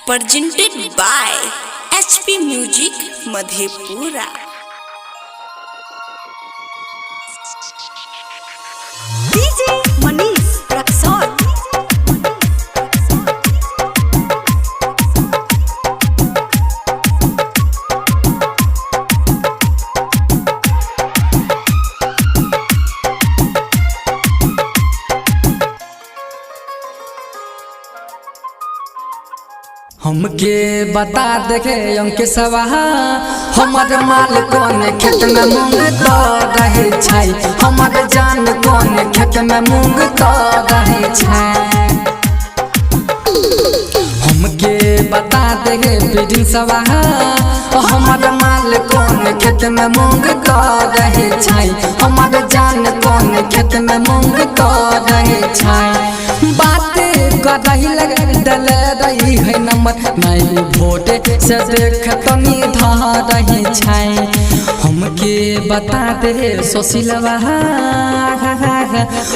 presented by HP Music Madhepura। DJ Manish Raksol। हमके बता देखे अंके सवा हमर माल कौन खेत में मूंग तो रहे छाई, हमर जान कौन खेत में मूंग तो रहे छाई। हमके बता देखे पीढ़ी सवा हमर माल कौन खेत में मूंग तो रहे छाई, हमर जान कौन खेत में मूंग तो रहे छाई। बातें कर रही लगे डल रही है नंबर नहीं वोटे से देख तनी धा रही छाई। हमके बता दे सोशिलवा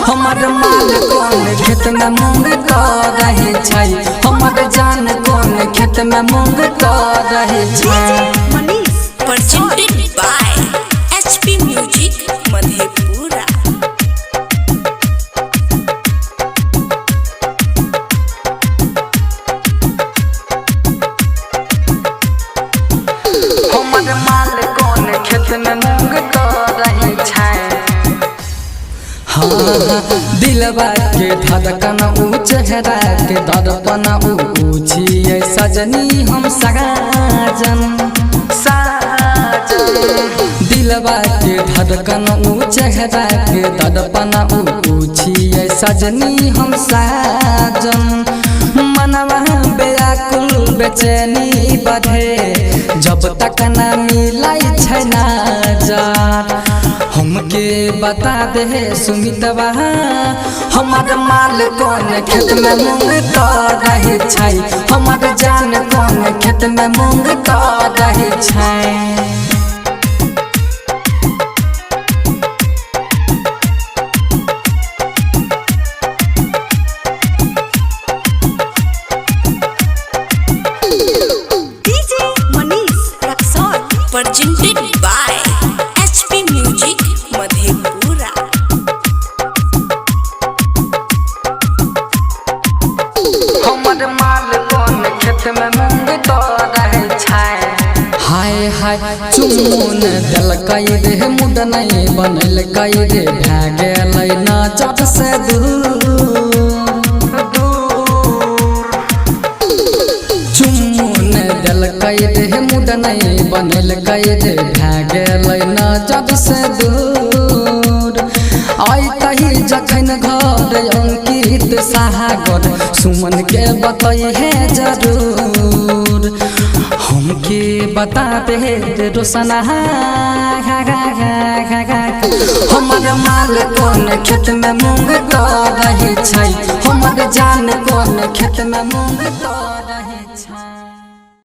हमर माल कौन खेत में मूंग तो रहे छाई, हमर जान कौन खेत में मूंग तो रहे छाई। presented by HP Music Madhepura। हमर माल कौन खेत में मूंग तो रहे छाई। हाँ दिलवा के धड़कन ऊ चेहरा के दर्पण ऊँची सजनी हम साजन दिलवा के धड़कन ऊ चेहरा के दर्पण ऊँची सजनी हम साजन। मनवा व्याकुल बेचैनी बढ़े जब तक न मिलाई छै नजर। हमके बता दे सुमितवा हमर माल कौन खेत में मूंग तो रहे छाई, हमर जान कौन खेत में मूंग तो रहे छाई। presented by HP Music Madhepura। हमर माल कौन खेत में मूंग तो रहे छाई। हाय हाय चुमुन दिलकै रे मुड नहीं बनलकै रे भै गेलै नजर से चुमुन दिलकै रे मुड नहीं बनलकै रे भै गेलै नजर से दूर। आई तही जखन घर अंकित सागर सुमन के बतई है जरूर। हमके बता दे रोशना हमर माल कौन खेत में मूंग तो रहे छाई, हमर जान कौन खेत में मूंग तो रहे छाई।